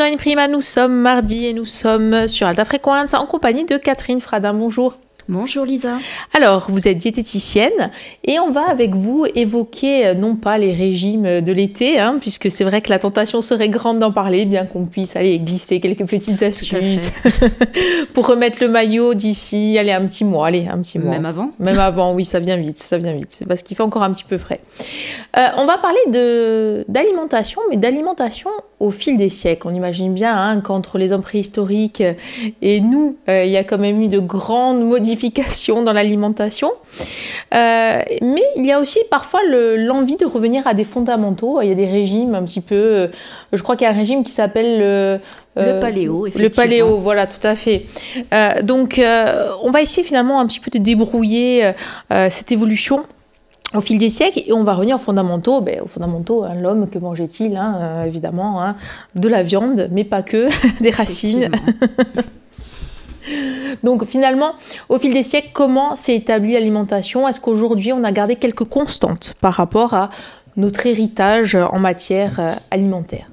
dans une prima, nous sommes mardi et nous sommes sur Alta Frequenza en compagnie de Catherine Fradin. Bonjour. Bonjour Lisa. Alors, vous êtes diététicienne et on va avec vous évoquer non pas les régimes de l'été, puisque c'est vrai que la tentation serait grande d'en parler, bien qu'on puisse aller glisser quelques petites astuces pour remettre le maillot d'ici, un petit mois, un petit mois. Même avant ? Même avant, oui, ça vient vite, c'est parce qu'il fait encore un petit peu frais. On va parler d'alimentation, mais d'alimentation au fil des siècles. On imagine bien qu'entre les hommes préhistoriques et nous, il y a quand même eu de grandes modifications dans l'alimentation. Mais il y a aussi parfois l'envie de revenir à des fondamentaux. Il y a des régimes un petit peu... je crois qu'il y a un régime qui s'appelle... le paléo, effectivement. Le paléo, voilà, tout à fait. Donc, on va essayer finalement un petit peu de débrouiller cette évolution au fil des siècles, et on va revenir aux fondamentaux. Aux fondamentaux, l'homme, que mangeait-il évidemment, de la viande, mais pas que, des racines. Donc finalement, au fil des siècles, comment s'est établie l'alimentation? Est-ce qu'aujourd'hui, on a gardé quelques constantes par rapport à notre héritage en matière alimentaire?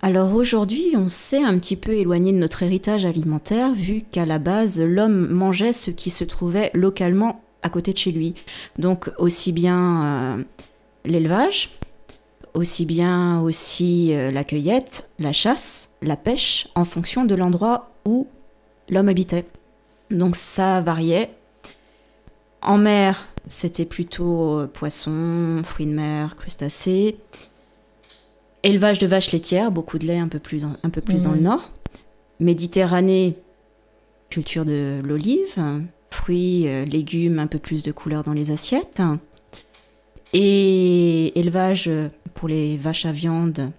Alors aujourd'hui, on s'est un petit peu éloigné de notre héritage alimentaire, vu qu'à la base, l'homme mangeait ce qui se trouvait localement à côté de chez lui. Donc aussi bien l'élevage, aussi bien aussi la cueillette, la chasse, la pêche, en fonction de l'endroit où l'homme habitait. Donc ça variait. En mer, c'était plutôt poissons, fruits de mer, crustacés. Élevage de vaches laitières, beaucoup de lait un peu plus dans le nord. Méditerranée, culture de l'olive, fruits, légumes, un peu plus de couleur dans les assiettes. Et élevage pour les vaches à viande.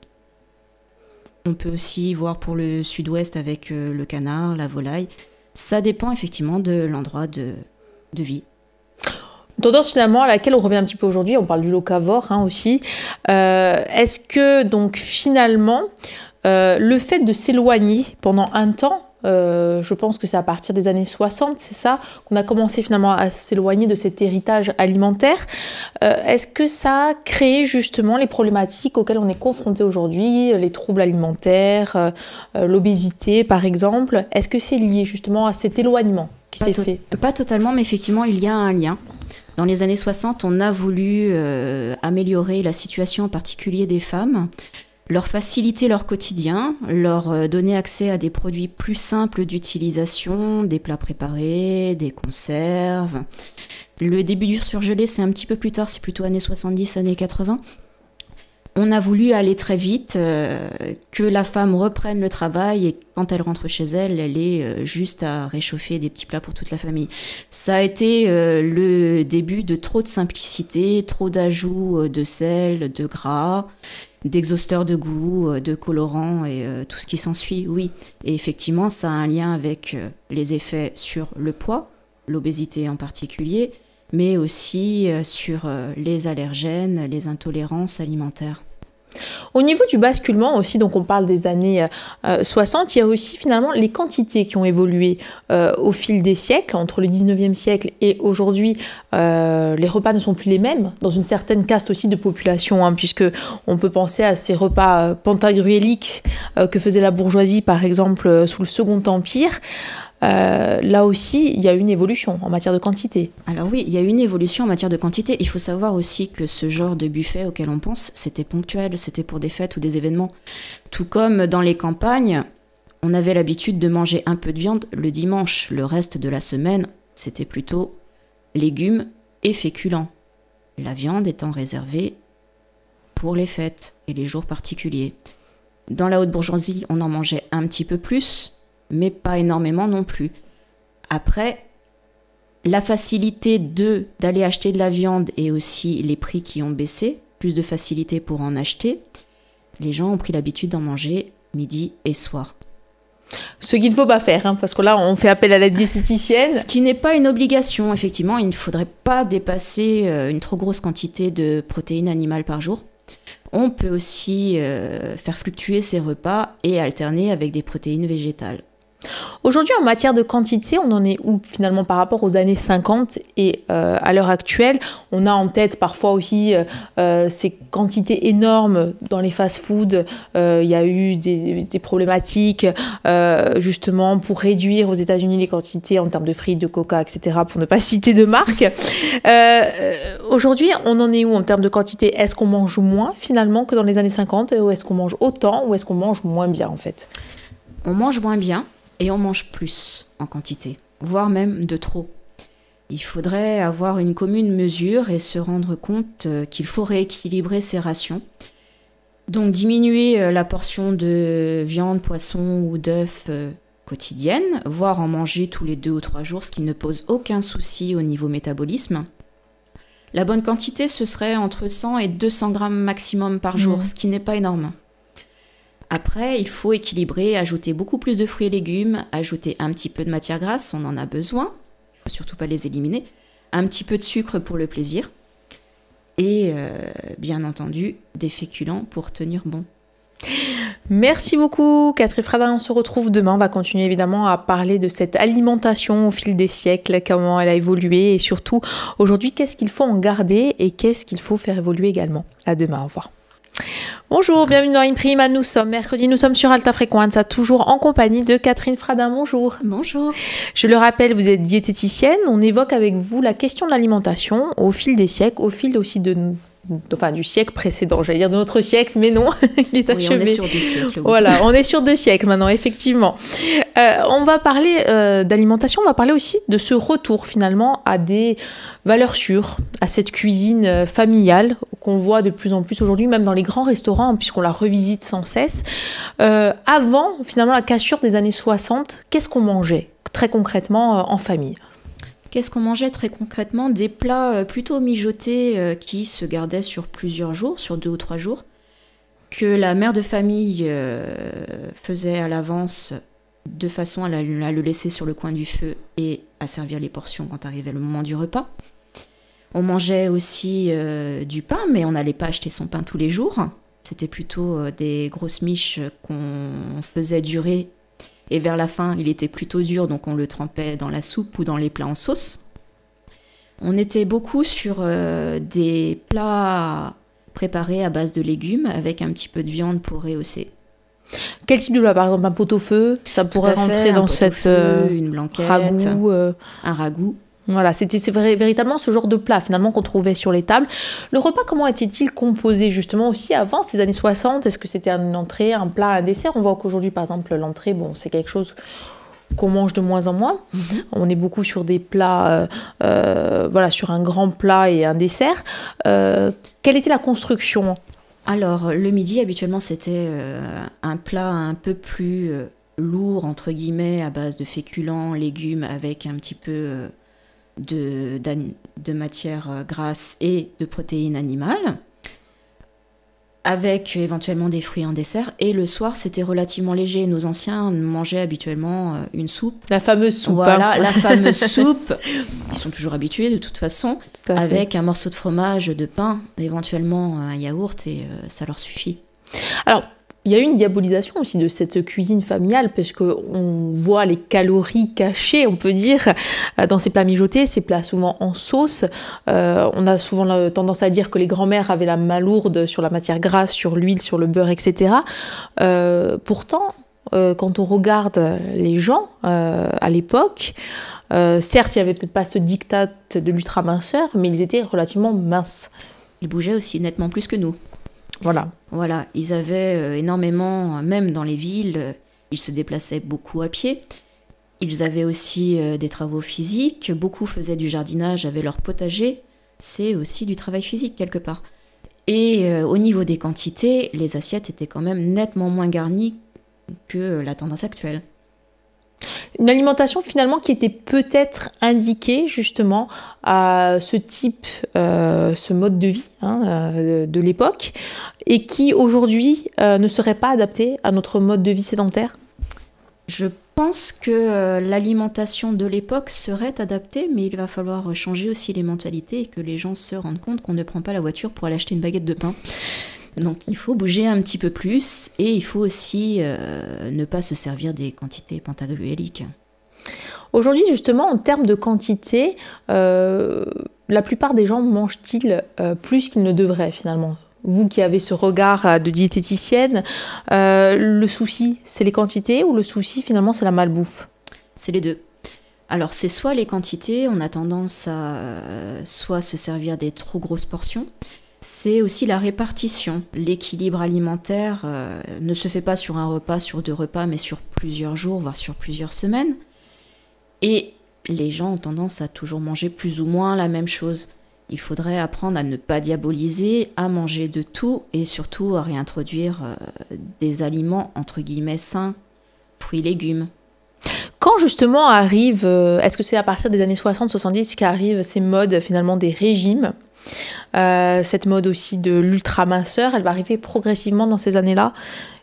On peut aussi voir pour le sud-ouest avec le canard, la volaille. Ça dépend effectivement de l'endroit de vie. Tendance finalement à laquelle on revient un petit peu aujourd'hui, on parle du locavore aussi. Est-ce que donc finalement, le fait de s'éloigner pendant un temps, je pense que c'est à partir des années 60, c'est ça, qu'on a commencé finalement à s'éloigner de cet héritage alimentaire. Est-ce que ça a créé justement les problématiques auxquelles on est confronté aujourd'hui, les troubles alimentaires, l'obésité par exemple? Est-ce que c'est lié justement à cet éloignement qui s'est fait? Pas totalement, mais effectivement, il y a un lien. Dans les années 60, on a voulu améliorer la situation en particulier des femmes, leur faciliter leur quotidien, leur donner accès à des produits plus simples d'utilisation, des plats préparés, des conserves. Le début du surgelé, c'est un petit peu plus tard, c'est plutôt années 70, années 80. On a voulu aller très vite, que la femme reprenne le travail et quand elle rentre chez elle, elle est juste à réchauffer des petits plats pour toute la famille. Ça a été le début de trop de simplicité, trop d'ajouts de sel, de gras, d'exhausteurs de goût, de colorants et tout ce qui s'ensuit, oui. Et effectivement, ça a un lien avec les effets sur le poids, l'obésité en particulier, mais aussi sur les allergènes, les intolérances alimentaires. Au niveau du basculement aussi, donc on parle des années 60, il y a aussi finalement les quantités qui ont évolué au fil des siècles, entre le 19e siècle et aujourd'hui, les repas ne sont plus les mêmes, dans une certaine caste aussi de population, puisque on peut penser à ces repas pantagruéliques que faisait la bourgeoisie par exemple sous le Second Empire. Là aussi, il y a une évolution en matière de quantité. Alors oui, il y a une évolution en matière de quantité. Il faut savoir aussi que ce genre de buffet auquel on pense, c'était ponctuel, c'était pour des fêtes ou des événements. Tout comme dans les campagnes, on avait l'habitude de manger un peu de viande le dimanche. Le reste de la semaine, c'était plutôt légumes et féculents. La viande étant réservée pour les fêtes et les jours particuliers. Dans la haute bourgeoisie, on en mangeait un petit peu plus, mais pas énormément non plus. Après, la facilité d'aller acheter de la viande et aussi les prix qui ont baissé, plus de facilité pour en acheter, les gens ont pris l'habitude d'en manger midi et soir. Ce qu'il ne faut pas faire, parce que là, on fait appel à la diététicienne. Ce qui n'est pas une obligation, effectivement. Il ne faudrait pas dépasser une trop grosse quantité de protéines animales par jour. On peut aussi faire fluctuer ses repas et alterner avec des protéines végétales. Aujourd'hui, en matière de quantité, on en est où finalement par rapport aux années 50 et à l'heure actuelle? On a en tête parfois aussi ces quantités énormes dans les fast-foods. Il y a eu des problématiques justement pour réduire aux États-Unis les quantités en termes de frites, de coca, etc. pour ne pas citer de marque. Aujourd'hui, on en est où en termes de quantité? Est-ce qu'on mange moins finalement que dans les années 50 ou est-ce qu'on mange autant ou est-ce qu'on mange moins bien en fait? On mange moins bien. Et on mange plus en quantité, voire même de trop. Il faudrait avoir une commune mesure et se rendre compte qu'il faut rééquilibrer ses rations. Donc diminuer la portion de viande, poisson ou d'œufs quotidienne, voire en manger tous les 2 ou 3 jours, ce qui ne pose aucun souci au niveau métabolisme. La bonne quantité, ce serait entre 100 et 200 grammes maximum par jour, ce qui n'est pas énorme. Après, il faut équilibrer, ajouter beaucoup plus de fruits et légumes, ajouter un petit peu de matière grasse, on en a besoin, il ne faut surtout pas les éliminer, un petit peu de sucre pour le plaisir, et bien entendu, des féculents pour tenir bon. Merci beaucoup Catherine Fradin, on se retrouve demain, on va continuer évidemment à parler de cette alimentation au fil des siècles, comment elle a évolué et surtout aujourd'hui qu'est-ce qu'il faut en garder et qu'est-ce qu'il faut faire évoluer également. À demain, au revoir. Bonjour, bienvenue dans Imprima, nous sommes mercredi, nous sommes sur Alta Frequenza, toujours en compagnie de Catherine Fradin, bonjour. Bonjour. Je le rappelle, vous êtes diététicienne, on évoque avec vous la question de l'alimentation au fil des siècles, au fil aussi du siècle précédent, j'allais dire de notre siècle, mais non, il est achevé. Oui, on est sur 2 siècles. Oui. Voilà, on est sur 2 siècles maintenant, effectivement. On va parler d'alimentation, on va parler aussi de ce retour finalement à des valeurs sûres, à cette cuisine familiale qu'on voit de plus en plus aujourd'hui, même dans les grands restaurants, puisqu'on la revisite sans cesse. Avant, finalement, la cassure des années 60, qu'est-ce qu'on mangeait très concrètement en famille ? Qu'est-ce qu'on mangeait très concrètement? Des plats plutôt mijotés qui se gardaient sur plusieurs jours, sur 2 ou 3 jours, que la mère de famille faisait à l'avance de façon à le laisser sur le coin du feu et à servir les portions quand arrivait le moment du repas. On mangeait aussi du pain, mais on n'allait pas acheter son pain tous les jours. C'était plutôt des grosses miches qu'on faisait durer. Et vers la fin, il était plutôt dur, donc on le trempait dans la soupe ou dans les plats en sauce. On était beaucoup sur des plats préparés à base de légumes, avec un petit peu de viande pour rehausser. Quel type de plat? Par exemple, un pot-au-feu, ça pourrait rentrer dans cette une blanquette, ragoût, un ragoût. Voilà, c'est véritablement ce genre de plat finalement qu'on trouvait sur les tables. Le repas, comment était-il composé justement aussi avant ces années 60? Est-ce que c'était une entrée, un plat, un dessert? On voit qu'aujourd'hui, par exemple, l'entrée, c'est quelque chose qu'on mange de moins en moins. On est beaucoup sur des plats, sur un grand plat et un dessert. Quelle était la construction? Alors, le midi, habituellement, c'était un plat un peu plus lourd, entre guillemets, à base de féculents, légumes, avec un petit peu de matière grasse et de protéines animales, avec éventuellement des fruits en dessert. Et le soir, c'était relativement léger. Nos anciens mangeaient habituellement une soupe. La fameuse soupe. Voilà, la fameuse soupe. Ils sont toujours habitués de toute façon, avec un morceau de fromage, de pain, éventuellement un yaourt, et ça leur suffit. Alors, il y a eu une diabolisation aussi de cette cuisine familiale parce qu'on voit les calories cachées, on peut dire, dans ces plats mijotés, ces plats souvent en sauce. On a souvent tendance à dire que les grands-mères avaient la main lourde sur la matière grasse, sur l'huile, sur le beurre, etc. Pourtant, quand on regarde les gens à l'époque, certes, il n'y avait peut-être pas ce diktat de l'ultra-minceur, mais ils étaient relativement minces. Ils bougeaient aussi nettement plus que nous. Voilà, ils avaient énormément, même dans les villes, ils se déplaçaient beaucoup à pied. Ils avaient aussi des travaux physiques, beaucoup faisaient du jardinage, avaient leur potager. C'est aussi du travail physique quelque part. Et au niveau des quantités, les assiettes étaient quand même nettement moins garnies que la tendance actuelle. Une alimentation finalement qui était peut-être indiquée justement à ce type, ce mode de vie de l'époque et qui aujourd'hui ne serait pas adaptée à notre mode de vie sédentaire? Je pense que l'alimentation de l'époque serait adaptée, mais il va falloir changer aussi les mentalités et que les gens se rendent compte qu'on ne prend pas la voiture pour aller acheter une baguette de pain. Donc il faut bouger un petit peu plus et il faut aussi ne pas se servir des quantités pantagruéliques. Aujourd'hui, justement, en termes de quantité, la plupart des gens mangent-ils plus qu'ils ne devraient finalement? Vous qui avez ce regard de diététicienne, le souci, c'est les quantités ou le souci finalement c'est la malbouffe? C'est les deux. Alors c'est soit les quantités, on a tendance à soit se servir des trop grosses portions, c'est aussi la répartition. L'équilibre alimentaire ne se fait pas sur un repas, sur 2 repas, mais sur plusieurs jours, voire sur plusieurs semaines. Et les gens ont tendance à toujours manger plus ou moins la même chose. Il faudrait apprendre à ne pas diaboliser, à manger de tout et surtout à réintroduire des aliments entre guillemets sains, fruits, légumes. Quand justement arrive, est-ce que c'est à partir des années 60-70 qu'arrivent ces modes finalement des régimes? Cette mode aussi de l'ultra-minceur, elle va arriver progressivement dans ces années-là.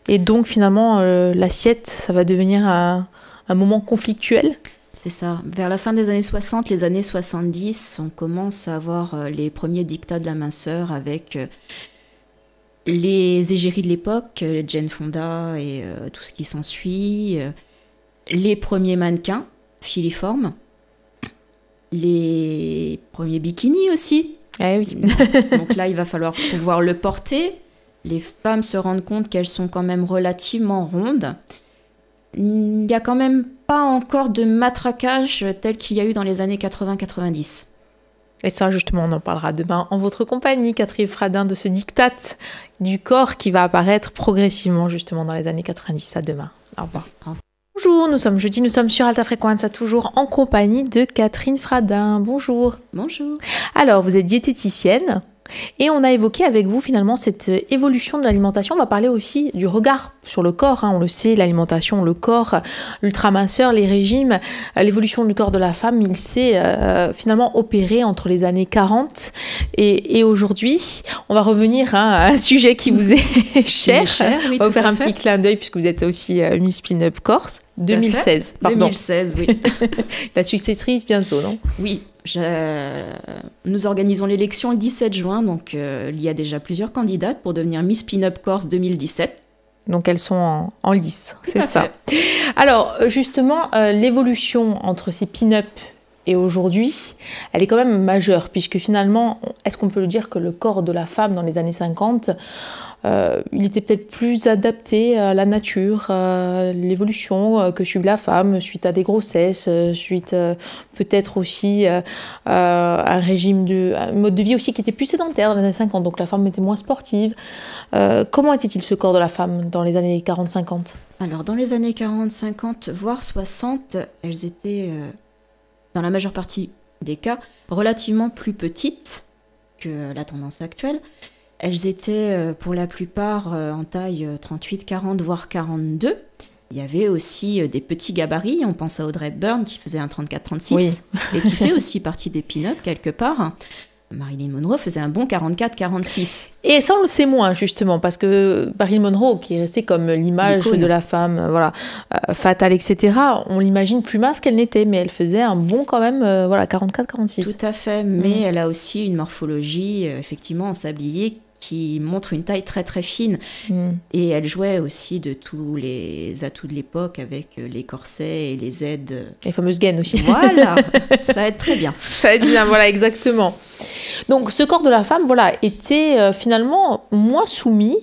Et donc finalement, l'assiette, ça va devenir un moment conflictuel. C'est ça. Vers la fin des années 60, les années 70, on commence à avoir les premiers dictats de la minceur avec les égéries de l'époque, Jane Fonda et tout ce qui s'ensuit, les premiers mannequins filiformes, les premiers bikinis aussi. Eh oui. Donc là, il va falloir pouvoir le porter. Les femmes se rendent compte qu'elles sont quand même relativement rondes. Il n'y a quand même pas encore de matraquage tel qu'il y a eu dans les années 80-90. Et ça, justement, on en parlera demain en votre compagnie, Catherine Fradin, de ce diktat du corps qui va apparaître progressivement, justement, dans les années 90. À demain. Au revoir. Au revoir. Bonjour, nous sommes jeudi, nous sommes sur Alta Frequenza, toujours en compagnie de Catherine Fradin. Bonjour. Bonjour. Alors, vous êtes diététicienne. Et on a évoqué avec vous finalement cette évolution de l'alimentation. On va parler aussi du regard sur le corps, on le sait, l'alimentation, le corps, l'ultraminceur, les régimes, l'évolution du corps de la femme, il s'est finalement opéré entre les années 40 et aujourd'hui. On va revenir à un sujet qui vous est cher. Oui, on va vous faire un petit clin d'œil puisque vous êtes aussi Miss Pin-Up Corse. 2016, pardon. 2016, oui. La successrice bientôt, non? Oui, nous organisons l'élection le 17 juin, donc il y a déjà plusieurs candidates pour devenir Miss Pin-Up Corse 2017. Donc elles sont en lice, c'est ça. Alors justement, l'évolution entre ces pin-up et aujourd'hui, elle est quand même majeure, puisque finalement, est-ce qu'on peut le dire que le corps de la femme dans les années 50, il était peut-être plus adapté à la nature, à l'évolution que subit la femme suite à des grossesses, suite peut-être aussi à un mode de vie aussi qui était plus sédentaire dans les années 50, donc la femme était moins sportive. Comment était-il ce corps de la femme dans les années 40-50 ? Alors dans les années 40-50, voire 60, elles étaient, dans la majeure partie des cas, relativement plus petites que la tendance actuelle. Elles étaient pour la plupart en taille 38-40, voire 42. Il y avait aussi des petits gabarits. On pense à Audrey Hepburn qui faisait un 34-36 oui. Et qui fait aussi partie des pin-up quelque part. Marilyn Monroe faisait un bon 44-46. Et ça, on le sait moins, justement, parce que Marilyn Monroe, qui est restée comme l'image de la femme fatale, etc., on l'imagine plus mince qu'elle n'était, mais elle faisait un bon quand même 44-46. Tout à fait, mais elle a aussi une morphologie, effectivement, en sablier, qui montre une taille très très fine. Et elle jouait aussi de tous les atouts de l'époque avec les corsets et les aides. Les fameuses gaines aussi. Voilà, ça aide très bien. Ça aide bien, voilà, exactement. Donc ce corps de la femme, était finalement moins soumis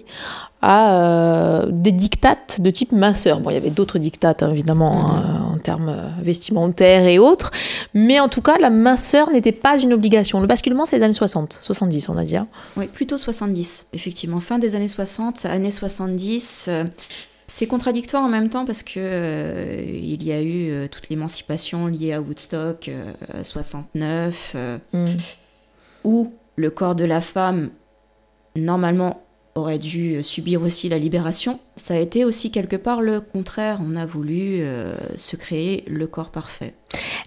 à des dictates de type minceur. Bon, il y avait d'autres dictates, évidemment, en termes vestimentaires et autres, mais en tout cas, la minceur n'était pas une obligation. Le basculement, c'est les années 60, 70, on a dit. Oui, plutôt 70, effectivement. Fin des années 60, années 70... C'est contradictoire en même temps parce que il y a eu toute l'émancipation liée à Woodstock 69, où le corps de la femme, normalement, aurait dû subir aussi la libération. Ça a été aussi quelque part le contraire. On a voulu se créer le corps parfait.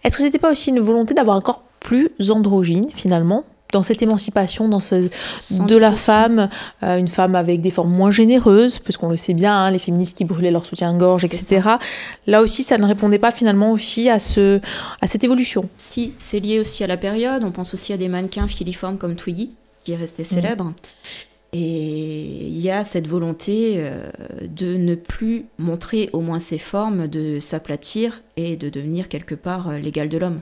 Est-ce que c'était pas aussi une volonté d'avoir un corps plus androgyne, finalement ? Dans cette émancipation de la femme, une femme avec des formes moins généreuses, puisqu'on le sait bien, les féministes qui brûlaient leur soutien-gorge, etc. Ça. Là aussi, ça ne répondait pas finalement aussi à cette évolution. Si, c'est lié aussi à la période. On pense aussi à des mannequins filiformes comme Twiggy, qui est resté célèbre. Et il y a cette volonté de ne plus montrer au moins ses formes, de s'aplatir et de devenir quelque part l'égal de l'homme.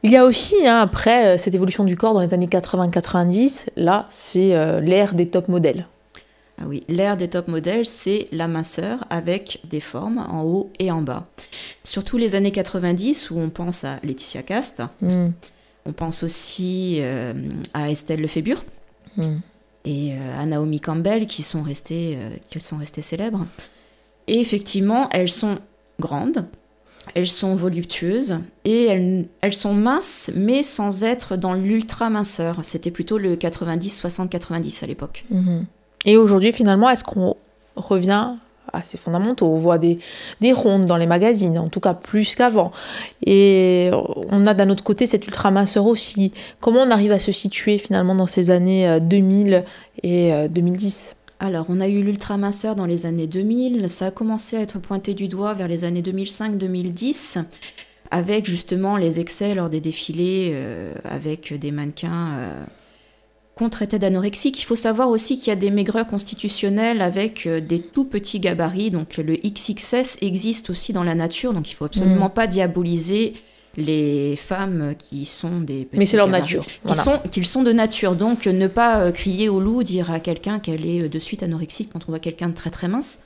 Il y a aussi, après cette évolution du corps dans les années 80-90, là, c'est l'ère des top modèles. Ah oui, l'ère des top modèles, c'est la minceur avec des formes en haut et en bas. Surtout les années 90 où on pense à Laetitia Cast, on pense aussi à Estelle Lefébure et à Naomi Campbell qui sont restées célèbres. Et effectivement, elles sont grandes, elles sont voluptueuses et elles sont minces mais sans être dans l'ultra minceur. C'était plutôt le 90-60-90 à l'époque. Et aujourd'hui, finalement, est-ce qu'on revient à ces fondamentaux? On voit des rondes dans les magazines, en tout cas plus qu'avant. Et on a d'un autre côté cette ultra-minceur aussi. Comment on arrive à se situer finalement dans ces années 2000 et 2010? Alors, on a eu l'ultra-minceur dans les années 2000. Ça a commencé à être pointé du doigt vers les années 2005-2010, avec justement les excès lors des défilés, avec des mannequins qu'on traitait d'anorexiques. Il faut savoir aussi qu'il y a des maigreurs constitutionnelles avec des tout petits gabarits. Donc le XXS existe aussi dans la nature, donc il ne faut absolument pas diaboliser les femmes qui sont des petits mais c'est leur gabarits, nature. Qu'ils sont de nature. Donc ne pas crier au loup, dire à quelqu'un qu'elle est de suite anorexique quand on voit quelqu'un de très très mince.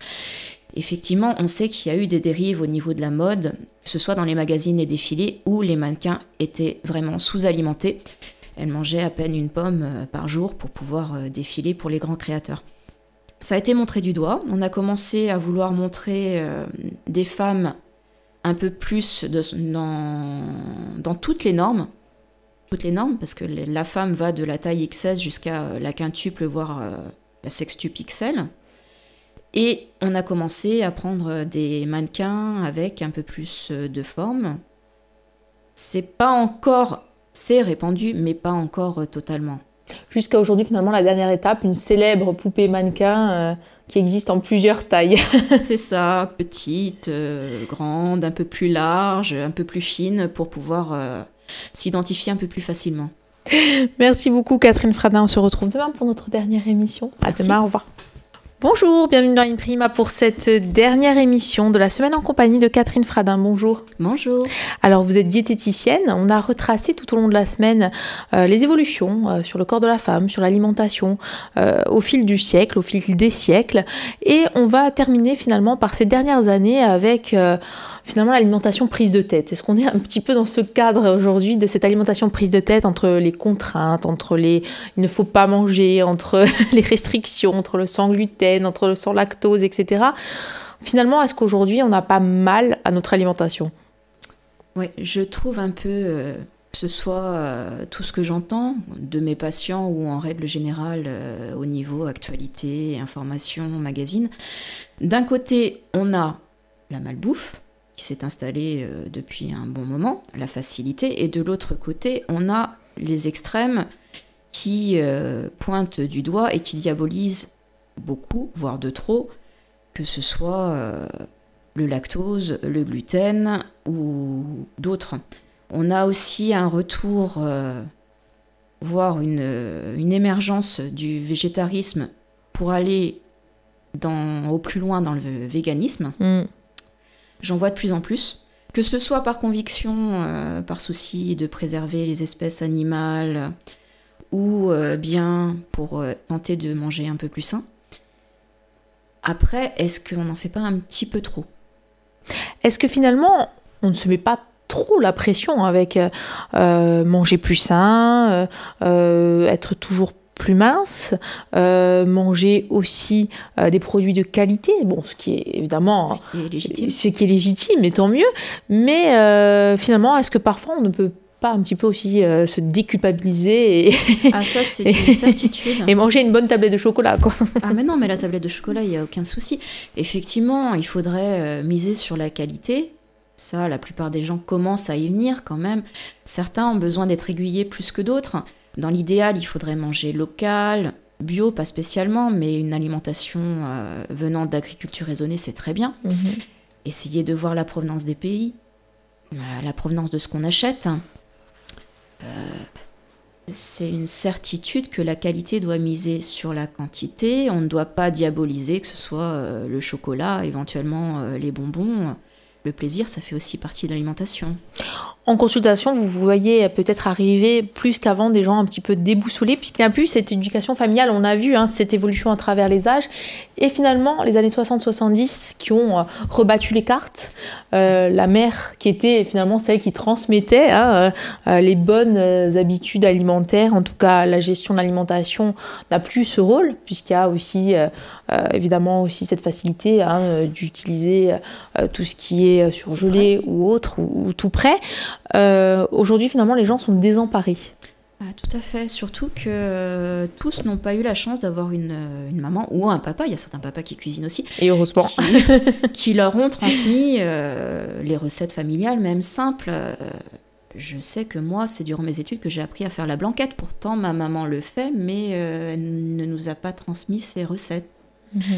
Effectivement, on sait qu'il y a eu des dérives au niveau de la mode, que ce soit dans les magazines et défilés, où les mannequins étaient vraiment sous-alimentés. Elle mangeait à peine une pomme par jour pour pouvoir défiler pour les grands créateurs. Ça a été montré du doigt. On a commencé à vouloir montrer des femmes un peu plus dans toutes les normes. Toutes les normes, parce que la femme va de la taille XS jusqu'à la quintuple, voire la sextuple XL. Et on a commencé à prendre des mannequins avec un peu plus de forme. C'est répandu, mais pas encore totalement. Jusqu'à aujourd'hui, finalement, la dernière étape, une célèbre poupée mannequin qui existe en plusieurs tailles. C'est ça, petite, grande, un peu plus large, un peu plus fine, pour pouvoir s'identifier un peu plus facilement. Merci beaucoup Catherine Fradin, on se retrouve demain pour notre dernière émission. Merci. À demain, au revoir. Bonjour, bienvenue dans Imprima pour cette dernière émission de la semaine en compagnie de Catherine Fradin. Bonjour. Bonjour. Alors vous êtes diététicienne, on a retracé tout au long de la semaine les évolutions sur le corps de la femme, sur l'alimentation au fil du siècle, au fil des siècles, et on va terminer finalement par ces dernières années avec finalement l'alimentation prise de tête. Est-ce qu'on est un petit peu dans ce cadre aujourd'hui de cette alimentation prise de tête entre les contraintes, entre il ne faut pas manger, entre les restrictions, entre le sans gluten, entre le sans lactose, etc. Finalement, est-ce qu'aujourd'hui on n'a pas mal à notre alimentation? Oui, je trouve un peu que ce soit tout ce que j'entends de mes patients ou en règle générale au niveau actualité, information, magazine. D'un côté, on a la malbouffe qui s'est installée depuis un bon moment, la facilité, et de l'autre côté, on a les extrêmes qui pointent du doigt et qui diabolisent beaucoup, voire de trop, que ce soit le lactose, le gluten ou d'autres. On a aussi un retour, voire une émergence du végétarisme pour aller au plus loin dans le véganisme. J'en vois de plus en plus, que ce soit par conviction, par souci de préserver les espèces animales, ou bien pour tenter de manger un peu plus sain. Après, est-ce qu'on n'en fait pas un petit peu trop? Est-ce que finalement, on ne se met pas trop la pression avec manger plus sain, être toujours plus mince, manger aussi des produits de qualité, bon, ce qui est évidemment ce qui est légitime, et tant mieux, mais finalement, est-ce que parfois on ne peut pas un petit peu aussi se déculpabiliser Ah, ça, c'est une certitude. Et manger une bonne tablette de chocolat, quoi. Ah, mais non, mais la tablette de chocolat, il n'y a aucun souci. Effectivement, il faudrait miser sur la qualité. Ça, la plupart des gens commencent à y venir quand même. Certains ont besoin d'être aiguillés plus que d'autres. Dans l'idéal, il faudrait manger local, bio, pas spécialement, mais une alimentation venant d'agriculture raisonnée, c'est très bien. Essayer de voir la provenance des pays, la provenance de ce qu'on achète. C'est une certitude que la qualité doit miser sur la quantité. On ne doit pas diaboliser, que ce soit le chocolat, éventuellement les bonbons. Le plaisir, ça fait aussi partie de l'alimentation. En consultation, vous voyez peut-être arriver plus qu'avant des gens un petit peu déboussolés, puisqu'il n'y a plus cette éducation familiale. On a vu cette évolution à travers les âges. Et finalement, les années 60-70 qui ont rebattu les cartes. La mère qui était finalement celle qui transmettait les bonnes habitudes alimentaires. En tout cas, la gestion de l'alimentation n'a plus ce rôle, puisqu'il y a aussi évidemment aussi cette facilité d'utiliser tout ce qui est surgelé ou autre, ou tout prêt. Aujourd'hui, finalement, les gens sont désemparés. Tout à fait, surtout que tous n'ont pas eu la chance d'avoir une maman ou un papa, il y a certains papas qui cuisinent aussi, et heureusement, qui leur ont transmis les recettes familiales, même simples. Je sais que moi, c'est durant mes études que j'ai appris à faire la blanquette, pourtant ma maman le fait, mais elle ne nous a pas transmis ses recettes.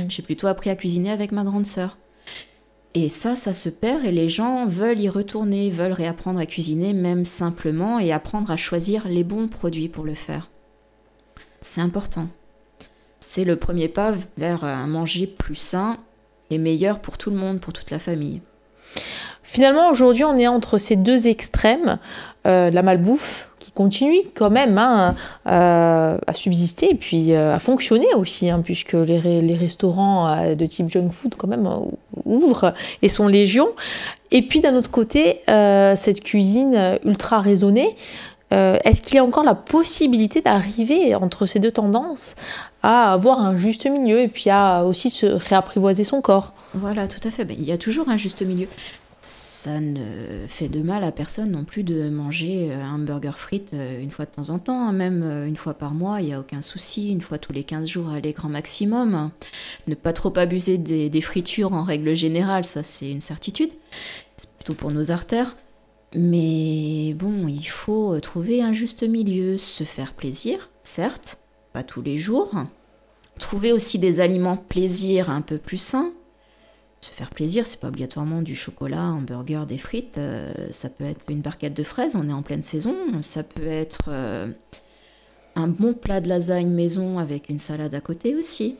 J'ai plutôt appris à cuisiner avec ma grande sœur. Et ça se perd et les gens veulent y retourner, veulent réapprendre à cuisiner, même simplement, et apprendre à choisir les bons produits pour le faire. C'est important. C'est le premier pas vers un manger plus sain et meilleur pour tout le monde, pour toute la famille. Finalement, aujourd'hui, on est entre ces deux extrêmes, la malbouffe, qui continue quand même à subsister et puis à fonctionner aussi, puisque les restaurants de type junk food quand même ouvrent et sont légion. Et puis d'un autre côté, cette cuisine ultra raisonnée, est-ce qu'il y a encore la possibilité d'arriver entre ces deux tendances à avoir un juste milieu et puis à aussi se réapprivoiser son corps? Voilà, tout à fait. Il y a toujours un juste milieu. Ça ne fait de mal à personne non plus de manger un burger frites une fois de temps en temps, même une fois par mois, il n'y a aucun souci, une fois tous les 15 jours, allez, grand maximum. Ne pas trop abuser des fritures en règle générale, ça c'est une certitude, c'est plutôt pour nos artères. Mais bon, il faut trouver un juste milieu, se faire plaisir, certes, pas tous les jours. Trouver aussi des aliments plaisir un peu plus sains. Se faire plaisir, c'est pas obligatoirement du chocolat, un burger, des frites. Ça peut être une barquette de fraises, on est en pleine saison. Ça peut être un bon plat de lasagne maison avec une salade à côté aussi.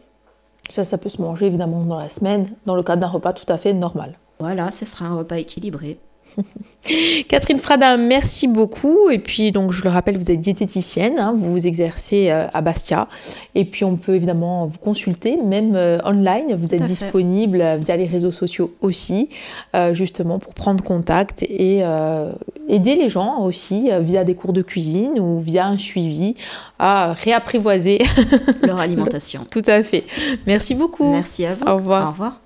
Ça peut se manger évidemment dans la semaine, dans le cadre d'un repas tout à fait normal. Voilà, ce sera un repas équilibré. Catherine Frada, merci beaucoup. Et puis, donc, je le rappelle, vous êtes diététicienne, vous vous exercez à Bastia. Et puis, on peut évidemment vous consulter, même online. Vous êtes disponible via les réseaux sociaux aussi, justement pour prendre contact et aider les gens aussi via des cours de cuisine ou via un suivi à réapprivoiser leur alimentation. Tout à fait. Merci beaucoup. Merci à vous. Au revoir. Au revoir.